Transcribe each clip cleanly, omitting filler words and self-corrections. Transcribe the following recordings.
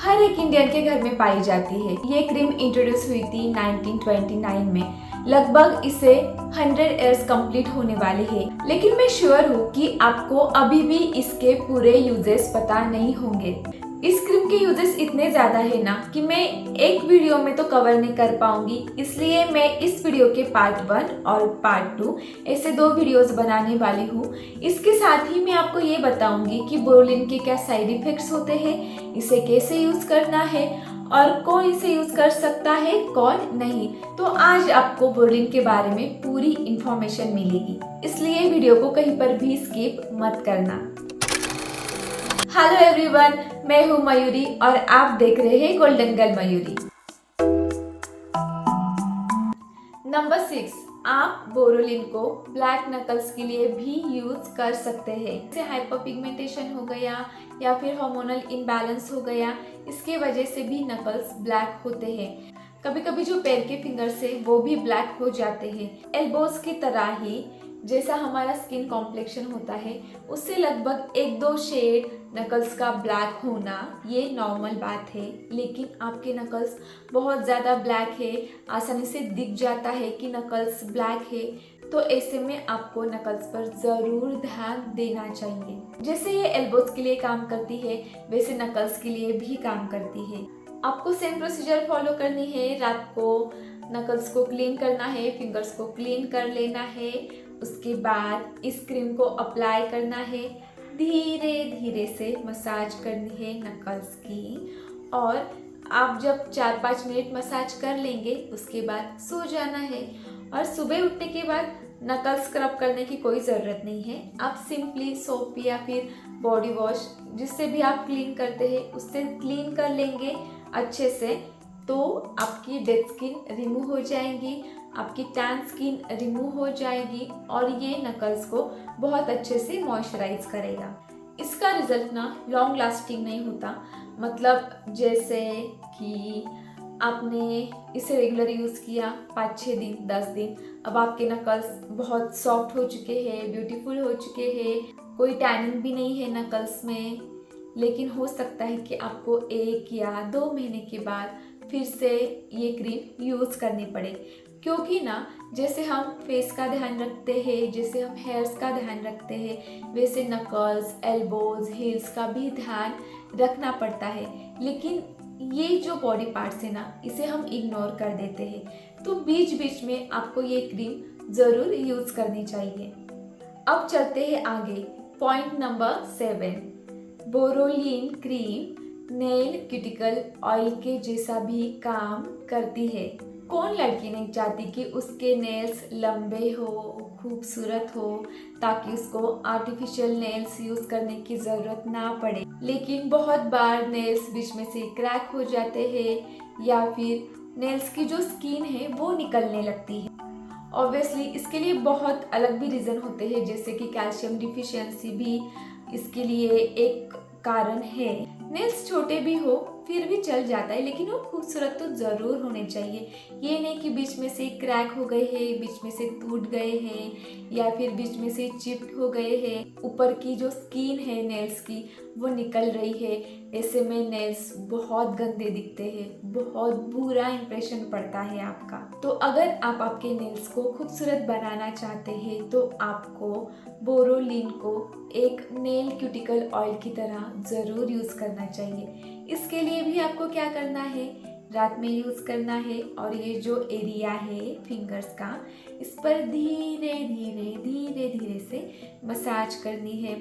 हर एक इंडियन के घर में पाई जाती है। ये क्रीम इंट्रोड्यूस हुई थी 1929 में। लगभग इसे 100 इयर्स कंप्लीट होने वाले हैं, लेकिन मैं श्योर हूँ कि आपको अभी भी इसके पूरे यूजेस पता नहीं होंगे। इस क्रीम के यूजेस इतने ज़्यादा है ना कि मैं एक वीडियो में तो कवर नहीं कर पाऊंगी, इसलिए मैं इस वीडियो के पार्ट 1 और पार्ट 2 ऐसे 2 वीडियोस बनाने वाली हूँ। इसके साथ ही मैं आपको ये बताऊंगी कि बोरोलिन के क्या साइड इफ़ेक्ट्स होते हैं, इसे कैसे यूज़ करना है और कौन इसे यूज़ कर सकता है कौन नहीं। तो आज आपको बोरोलिन के बारे में पूरी इंफॉर्मेशन मिलेगी, इसलिए वीडियो को कहीं पर भी स्किप मत करना। हेलो एवरीवन, मैं हूँ मयूरी और आप देख रहे हैं गोल्डन गर्ल मयूरी। नंबर 6, आप बोरोलिन को ब्लैक नकल्स के लिए भी यूज कर सकते हैं। जैसे हाइपरपिगमेंटेशन हो गया या फिर हार्मोनल इम्बैलेंस हो गया, इसके वजह से भी नकल्स ब्लैक होते हैं। कभी कभी जो पैर के फिंगर्स है वो भी ब्लैक हो जाते हैं। एल्बोस की तरह ही जैसा हमारा स्किन कॉम्प्लेक्शन होता है, उससे लगभग 1-2 शेड नकल्स का ब्लैक होना ये नॉर्मल बात है। लेकिन आपके नकल्स बहुत ज़्यादा ब्लैक है, आसानी से दिख जाता है कि नकल्स ब्लैक है, तो ऐसे में आपको नकल्स पर ज़रूर ध्यान देना चाहिए। जैसे ये एल्बोस के लिए काम करती है, वैसे नकल्स के लिए भी काम करती है। आपको सेम प्रोसीजर फॉलो करनी है। रात को नकल्स को क्लीन करना है, फिंगर्स को क्लीन कर लेना है। उसके बाद इस क्रीम को अप्लाई करना है, धीरे धीरे से मसाज करनी है नकल्स की। और आप जब 4-5 मिनट मसाज कर लेंगे उसके बाद सो जाना है। और सुबह उठने के बाद नकल स्क्रब करने की कोई ज़रूरत नहीं है। आप सिंपली सोप या फिर बॉडी वॉश जिससे भी आप क्लीन करते हैं उससे क्लीन कर लेंगे अच्छे से, तो आपकी डेड स्किन रिमूव हो जाएंगी, आपकी टैन स्किन रिमूव हो जाएगी और ये नकल्स को बहुत अच्छे से मॉइस्चराइज करेगा। इसका रिजल्ट ना लॉन्ग लास्टिंग नहीं होता, मतलब जैसे कि आपने इसे रेगुलर यूज़ किया 5-6 दिन 10 दिन, अब आपके नकल्स बहुत सॉफ्ट हो चुके हैं, ब्यूटीफुल हो चुके हैं, कोई टैनिंग भी नहीं है नकल्स में। लेकिन हो सकता है कि आपको 1 या 2 महीने के बाद फिर से ये क्रीम यूज़ करनी पड़े, क्योंकि ना जैसे हम फेस का ध्यान रखते हैं, जैसे हम हेयर्स का ध्यान रखते हैं, वैसे नकल्स, एल्बोज, हील्स का भी ध्यान रखना पड़ता है। लेकिन ये जो बॉडी पार्ट्स है ना, इसे हम इग्नोर कर देते हैं, तो बीच बीच में आपको ये क्रीम ज़रूर यूज़ करनी चाहिए। अब चलते हैं आगे। Point number 7, Boroline cream nail cuticle oil के जैसा भी काम करती है। कौन लड़की नहीं चाहती कि उसके नेल्स लंबे हो, खूबसूरत हो, ताकि उसको आर्टिफिशियल नेल्स यूज़ करने की ज़रूरत ना पड़े। लेकिन बहुत बार नेल्स बीच में से क्रैक हो जाते हैं या फिर नेल्स की जो स्किन है वो निकलने लगती है। ऑब्वियसली इसके लिए बहुत अलग भी रीज़न होते हैं, जैसे कि कैल्शियम डिफिशियंसी भी इसके लिए एक कारण है। नेल्स छोटे भी हो फिर भी चल जाता है, लेकिन वो खूबसूरत तो ज़रूर होने चाहिए। ये नहीं कि बीच में से क्रैक हो गए हैं, बीच में से टूट गए हैं या फिर बीच में से चिप्ड हो गए हैं, ऊपर की जो स्किन है नेल्स की वो निकल रही है। ऐसे में नेल्स बहुत गंदे दिखते हैं, बहुत बुरा इंप्रेशन पड़ता है आपका। तो अगर आप आपके नेल्स को खूबसूरत बनाना चाहते हैं तो आपको बोरोलिन को एक नेल क्यूटिकल ऑयल की तरह ज़रूर यूज़ करना चाहिए। इसके लिए भी आपको क्या करना है, रात में यूज़ करना है और ये जो एरिया है फिंगर्स का, इस पर धीरे धीरे धीरे धीरे से मसाज करनी है।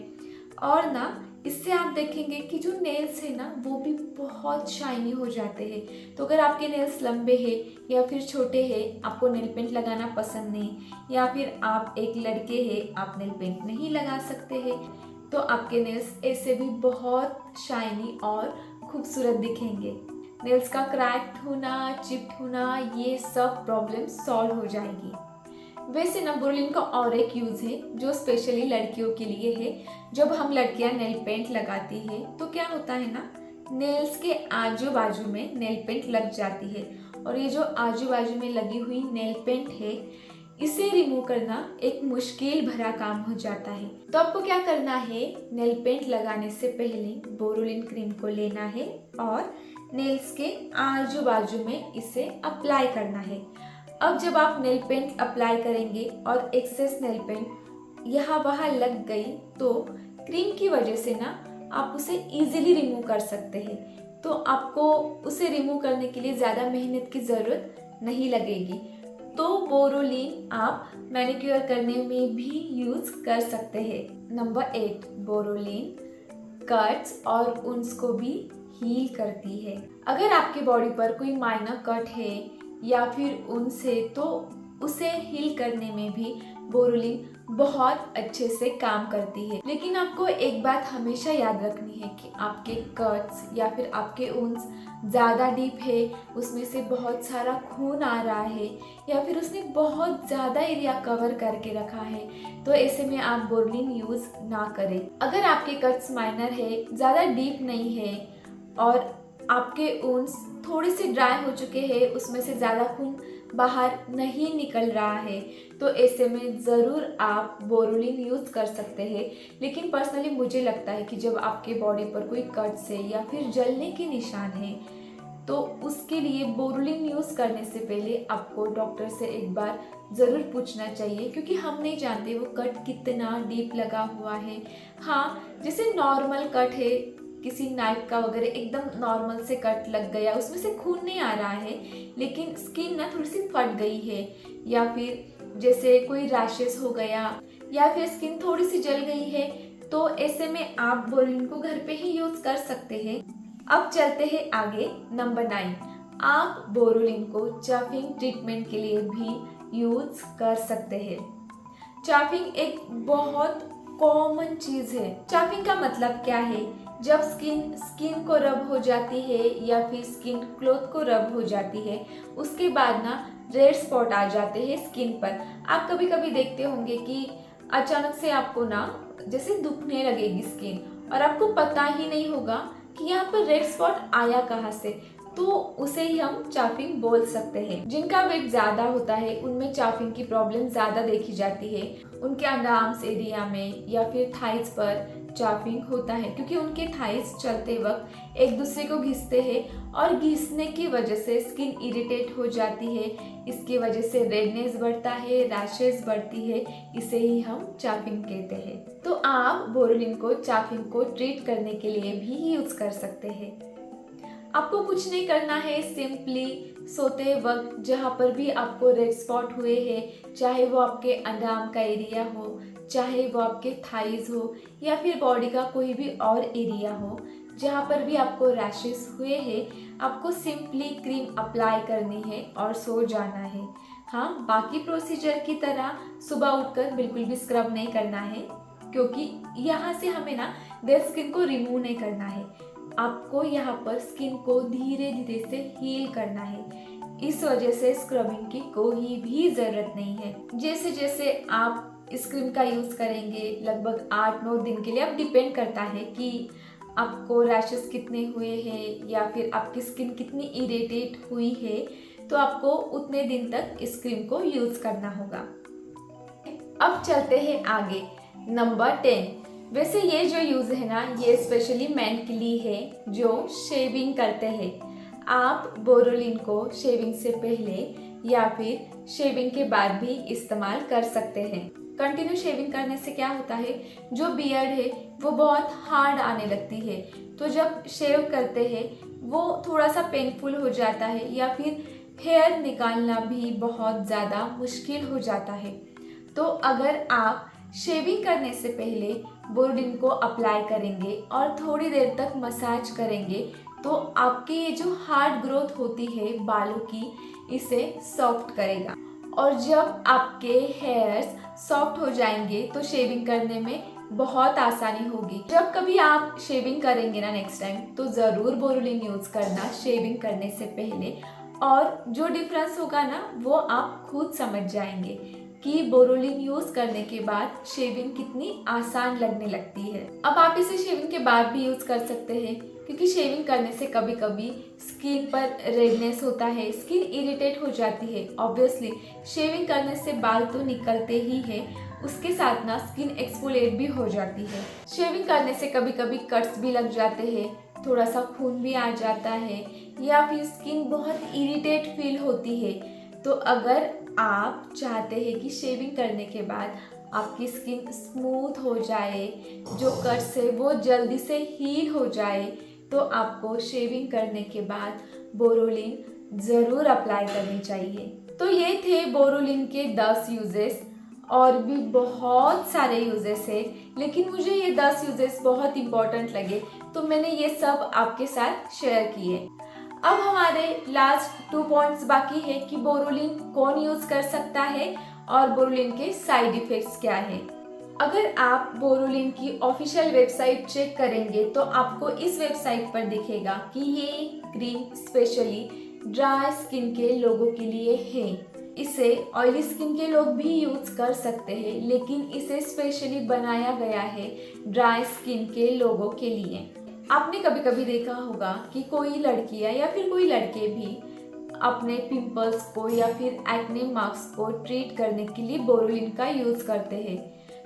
और ना इससे आप देखेंगे कि जो नेल्स है ना वो भी बहुत शाइनी हो जाते हैं। तो अगर आपके नेल्स लंबे हैं या फिर छोटे हैं, आपको नेल पेंट लगाना पसंद नहीं, या फिर आप एक लड़के हैं आप नेल पेंट नहीं लगा सकते हैं, तो आपके नेल्स ऐसे भी बहुत शाइनी और खूबसूरत दिखेंगे। नेल्स का क्रैक्ड होना, चिप्ड होना, ये सब प्रॉब्लम सॉल्व हो जाएगी। वैसे ना बोरोलिन का और एक यूज़ है जो स्पेशली लड़कियों के लिए है। जब हम लड़कियां नेल पेंट लगाती है तो क्या होता है ना, नेल्स के आजू बाजू में नेल पेंट लग जाती है, और ये जो आजू बाजू में लगी हुई नेल पेंट है इसे रिमूव करना एक मुश्किल भरा काम हो जाता है। तो आपको क्या करना है, नेल पेंट लगाने से पहले बोरोलिन क्रीम को लेना है और नेल्स के आजू बाजू में इसे अप्लाई करना है। अब जब आप नेल पेंट अप्लाई करेंगे और एक्सेस नेल पेंट यहाँ वहाँ लग गई तो क्रीम की वजह से ना आप उसे इजीली रिमूव कर सकते हैं। तो आपको उसे रिमूव करने के लिए ज़्यादा मेहनत की ज़रूरत नहीं लगेगी। तो बोरोलिन आप मैनिक्योर करने में भी यूज़ कर सकते हैं। नंबर 8, बोरोलिन कट्स और उन्स को भी हील करती है। अगर आपके बॉडी पर कोई माइनर कट है या फिर उन्स है तो उसे हील करने में भी बोरोलिन बहुत अच्छे से काम करती है। लेकिन आपको एक बात हमेशा याद रखनी है कि आपके कट्स या फिर आपके उन्स ज़्यादा डीप है, उसमें से बहुत सारा खून आ रहा है या फिर उसने बहुत ज़्यादा एरिया कवर करके रखा है, तो ऐसे में आप बोरोलिन यूज़ ना करें। अगर आपके कट्स माइनर है, ज़्यादा डीप नहीं है और आपके ऊन्स थोड़े से ड्राई हो चुके हैं, उसमें से ज़्यादा खून बाहर नहीं निकल रहा है, तो ऐसे में ज़रूर आप बोरोलिन यूज़ कर सकते हैं। लेकिन पर्सनली मुझे लगता है कि जब आपके बॉडी पर कोई कट्स है या फिर जलने के निशान है तो उसके लिए बोरोलिन यूज़ करने से पहले आपको डॉक्टर से एक बार ज़रूर पूछना चाहिए, क्योंकि हम नहीं जानते वो कट कितना डीप लगा हुआ है। हाँ, जैसे नॉर्मल कट है, किसी नाइफ का वगैरह एकदम नॉर्मल से कट लग गया, उसमें से खून नहीं आ रहा है लेकिन स्किन ना थोड़ी सी फट गई है, या फिर जैसे कोई रैशेस हो गया या फिर स्किन थोड़ी सी जल गई है, तो ऐसे में आप बोरोलिन को घर पे ही यूज़ कर सकते हैं। अब चलते हैं आगे। नंबर 9, आप बोरोलिन को चाफिंग ट्रीटमेंट के लिए भी यूज़ कर सकते हैं। चाफिंग एक बहुत कॉमन चीज़ है। चाफिंग का मतलब क्या है? जब स्किन को रब हो जाती है या फिर स्किन क्लॉथ को रब हो जाती है, उसके बाद ना रेड स्पॉट आ जाते हैं स्किन पर। आप कभी कभी देखते होंगे कि अचानक से आपको ना जैसे दुखने लगेगी स्किन और आपको पता ही नहीं होगा कि यहाँ पर रेड स्पॉट आया कहाँ से, तो उसे ही हम चाफिंग बोल सकते हैं। जिनका वेट ज़्यादा होता है उनमें चाफिंग की प्रॉब्लम ज़्यादा देखी जाती है। उनके अंडर आर्म्स एरिया में या फिर थाइस पर चाफिंग होता है, क्योंकि उनके थाइस चलते वक्त एक दूसरे को घिसते हैं और घिसने की वजह से स्किन इरिटेट हो जाती है। इसकी वजह से रेडनेस बढ़ता है, रैशेस बढ़ती है, इसे ही हम चाफिंग कहते हैं। तो आप बोरोलिन को चाफिंग को ट्रीट करने के लिए भी यूज़ कर सकते हैं। आपको कुछ नहीं करना है, सिंपली सोते वक्त जहाँ पर भी आपको रेड स्पॉट हुए हैं, चाहे वो आपके अंडरआर्म का एरिया हो, चाहे वो आपके थाइज हो या फिर बॉडी का कोई भी और एरिया हो, जहाँ पर भी आपको रैशेस हुए हैं, आपको सिंपली क्रीम अप्लाई करनी है और सो जाना है। हाँ, बाकी प्रोसीजर की तरह सुबह उठकर बिल्कुल भी स्क्रब नहीं करना है, क्योंकि यहाँ से हमें ना डेड स्किन को रिमूव नहीं करना है। आपको यहाँ पर स्किन को धीरे धीरे से हील करना है। इस वजह से स्क्रबिंग की कोई भी ज़रूरत नहीं है। जैसे जैसे आप इस क्रीम का यूज़ करेंगे, लगभग 8-9 दिन के लिए, अब डिपेंड करता है कि आपको रैशेस कितने हुए हैं या फिर आपकी स्किन कितनी इरिटेट हुई है, तो आपको उतने दिन तक इस क्रीम को यूज़ करना होगा। अब चलते हैं आगे। नंबर 10, वैसे ये जो यूज़ है ना, ये स्पेशली मैन के लिए है जो शेविंग करते हैं। आप बोरोलिन को शेविंग से पहले या फिर शेविंग के बाद भी इस्तेमाल कर सकते हैं। कंटिन्यू शेविंग करने से क्या होता है, जो बियर्ड है वो बहुत हार्ड आने लगती है, तो जब शेव करते हैं वो थोड़ा सा पेनफुल हो जाता है या फिर हेयर निकालना भी बहुत ज़्यादा मुश्किल हो जाता है। तो अगर आप शेविंग करने से पहले बोरोलिन को अप्लाई करेंगे और थोड़ी देर तक मसाज करेंगे, तो आपके ये जो हार्ड ग्रोथ होती है बालों की, इसे सॉफ्ट करेगा। और जब आपके हेयर्स सॉफ्ट हो जाएंगे तो शेविंग करने में बहुत आसानी होगी। जब कभी आप शेविंग करेंगे ना नेक्स्ट टाइम, तो ज़रूर बोरोलिन यूज़ करना शेविंग करने से पहले, और जो डिफरेंस होगा ना वो आप खुद समझ जाएंगे कि बोरोलिन यूज़ करने के बाद शेविंग कितनी आसान लगने लगती है। अब आप इसे शेविंग के बाद भी यूज़ कर सकते हैं, क्योंकि शेविंग करने से कभी कभी स्किन पर रेडनेस होता है, स्किन इरिटेट हो जाती है। ऑब्वियसली शेविंग करने से बाल तो निकलते ही है, उसके साथ ना स्किन एक्सफोलिएट भी हो जाती है। शेविंग करने से कभी कभी कट्स भी लग जाते हैं, थोड़ा सा खून भी आ जाता है, या फिर स्किन बहुत इरिटेट फील होती है। तो अगर आप चाहते हैं कि शेविंग करने के बाद आपकी स्किन स्मूथ हो जाए, जो कट्स है वो जल्दी से हील हो जाए, तो आपको शेविंग करने के बाद बोरोलिन ज़रूर अप्लाई करनी चाहिए। तो ये थे बोरोलिन के 10 यूजेस। और भी बहुत सारे यूजेस है, लेकिन मुझे ये 10 यूजेस बहुत इंपॉर्टेंट लगे, तो मैंने ये सब आपके साथ शेयर किए। अब हमारे लास्ट 2 पॉइंट्स बाकी है कि बोरोलिन कौन यूज कर सकता है और बोरोलिन के साइड इफेक्ट्स क्या है। अगर आप बोरोलिन की ऑफिशियल वेबसाइट चेक करेंगे तो आपको इस वेबसाइट पर दिखेगा कि ये क्रीम स्पेशली ड्राई स्किन के लोगों के लिए है। इसे ऑयली स्किन के लोग भी यूज कर सकते हैं, लेकिन इसे स्पेशली बनाया गया है ड्राई स्किन के लोगों के लिए। आपने कभी कभी देखा होगा कि कोई लड़कियां या फिर कोई लड़के भी अपने पिंपल्स को या फिर एक्ने मार्क्स को ट्रीट करने के लिए बोरोलिन का यूज करते हैं।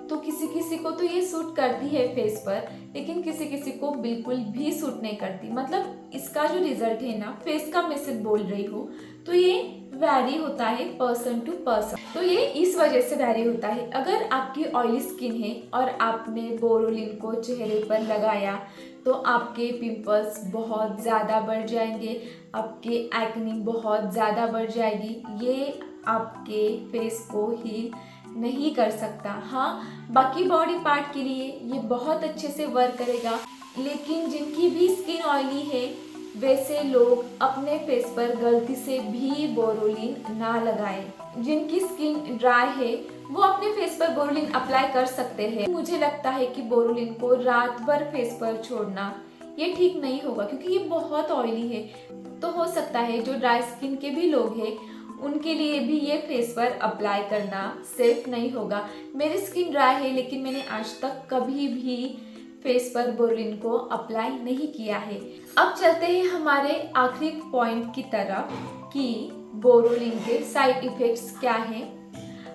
तो किसी किसी को तो ये सूट करती है फेस पर, लेकिन किसी किसी को बिल्कुल भी सूट नहीं करती। मतलब इसका जो रिजल्ट है ना, फेस का मैं सिर्फ बोल रही हूँ, तो ये वैरी होता है पर्सन टू पर्सन। तो ये इस वजह से वैरी होता है। अगर आपकी ऑयली स्किन है और आपने बोरोलिन को चेहरे पर लगाया तो आपके पिंपल्स बहुत ज़्यादा बढ़ जाएंगे, आपके एक्ने बहुत ज़्यादा बढ़ जाएगी। ये आपके फेस को हील नहीं कर सकता। हाँ, बाकी बॉडी पार्ट के लिए ये बहुत अच्छे से वर्क करेगा, लेकिन जिनकी भी स्किन ऑयली है वैसे लोग अपने फेस पर गलती से भी बोरोलिन ना लगाएं। जिनकी स्किन ड्राई है वो अपने फेस पर बोरोलिन अप्लाई कर सकते हैं। मुझे लगता है कि बोरोलिन को रात भर फेस पर छोड़ना ये ठीक नहीं होगा, क्योंकि ये बहुत ऑयली है। तो हो सकता है जो ड्राई स्किन के भी लोग हैं उनके लिए भी ये फेस पर अप्लाई करना सेफ नहीं होगा। मेरी स्किन ड्राई है, लेकिन मैंने आज तक कभी भी फेस पर बोरोलिन को अप्लाई नहीं किया है। अब चलते हैं हमारे आखिरी पॉइंट की तरफ कि बोरोलिन के साइड इफेक्ट्स क्या हैं।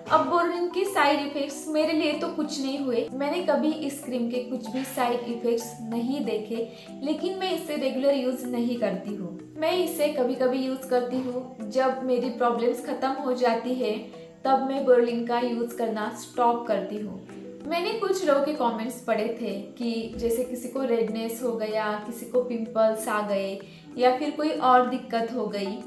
अब बोरोलिन के साइड इफेक्ट्स मेरे लिए तो कुछ नहीं हुए, मैंने कभी इस क्रीम के कुछ भी साइड इफेक्ट्स नहीं देखे, लेकिन मैं इसे रेगुलर यूज नहीं करती हूँ। मैं इसे कभी कभी यूज करती हूँ जब मेरी प्रॉब्लम्स खत्म हो जाती है, तब मैं बोरोलिन का यूज करना स्टॉप करती हूँ। मैंने कुछ लोगों के कमेंट्स पढ़े थे कि जैसे किसी को रेडनेस हो गया, किसी को पिंपल्स आ गए, या फिर कोई और दिक्कत हो गई।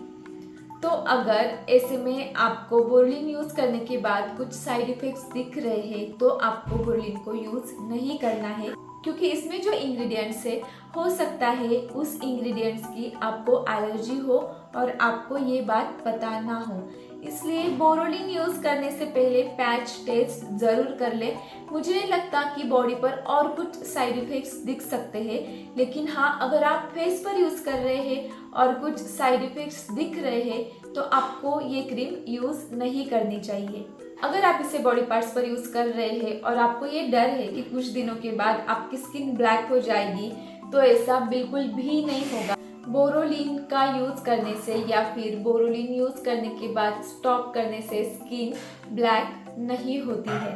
तो अगर ऐसे में आपको बोरोलिन यूज करने के बाद कुछ साइड इफेक्ट्स दिख रहे हैं तो आपको बोरोलिन को यूज नहीं करना है, क्योंकि इसमें जो इंग्रेडिएंट्स है हो सकता है उस इंग्रेडिएंट्स की आपको एलर्जी हो और आपको ये बात पता ना हो। इसलिए बोरोलिन यूज करने से पहले पैच टेस्ट जरूर कर ले। मुझे नहीं लगता कि बॉडी पर और कुछ साइड इफेक्ट्स दिख सकते हैं, लेकिन हाँ, अगर आप फेस पर यूज कर रहे हैं और कुछ साइड इफेक्ट्स दिख रहे हैं तो आपको ये क्रीम यूज नहीं करनी चाहिए। अगर आप इसे बॉडी पार्ट्स पर यूज कर रहे हैं और आपको ये डर है कि कुछ दिनों के बाद आपकी स्किन ब्लैक हो जाएगी, तो ऐसा बिल्कुल भी नहीं होगा। बोरोलिन का यूज करने से या फिर बोरोलिन यूज करने के बाद स्टॉप करने से स्किन ब्लैक नहीं होती है।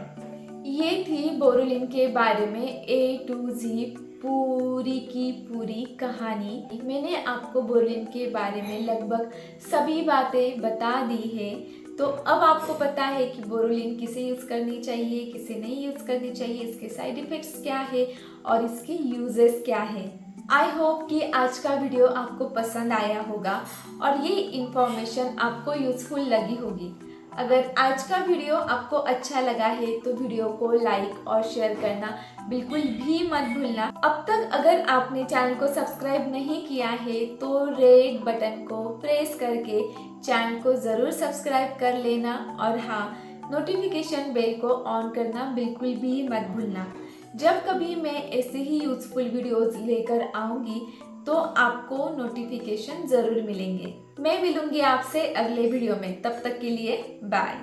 ये थी बोरोलिन के बारे में A to Z पूरी की पूरी कहानी। मैंने आपको बोरोलिन के बारे में लगभग सभी बातें बता दी है, तो अब आपको पता है कि बोरोलिन किसे यूज़ करनी चाहिए, किसे नहीं यूज़ करनी चाहिए, इसके साइड इफ़ेक्ट्स क्या है और इसके यूजेस क्या है। आई होप कि आज का वीडियो आपको पसंद आया होगा और ये इन्फॉर्मेशन आपको यूज़फुल लगी होगी। अगर आज का वीडियो आपको अच्छा लगा है तो वीडियो को लाइक और शेयर करना बिल्कुल भी मत भूलना। अब तक अगर आपने चैनल को सब्सक्राइब नहीं किया है तो रेड बटन को प्रेस करके चैनल को ज़रूर सब्सक्राइब कर लेना, और हाँ, नोटिफिकेशन बेल को ऑन करना बिल्कुल भी मत भूलना। जब कभी मैं ऐसे ही यूजफुल वीडियोस लेकर आऊँगी तो आपको नोटिफिकेशन ज़रूर मिलेंगे। मैं मिलूंगी आपसे अगले वीडियो में, तब तक के लिए बाय।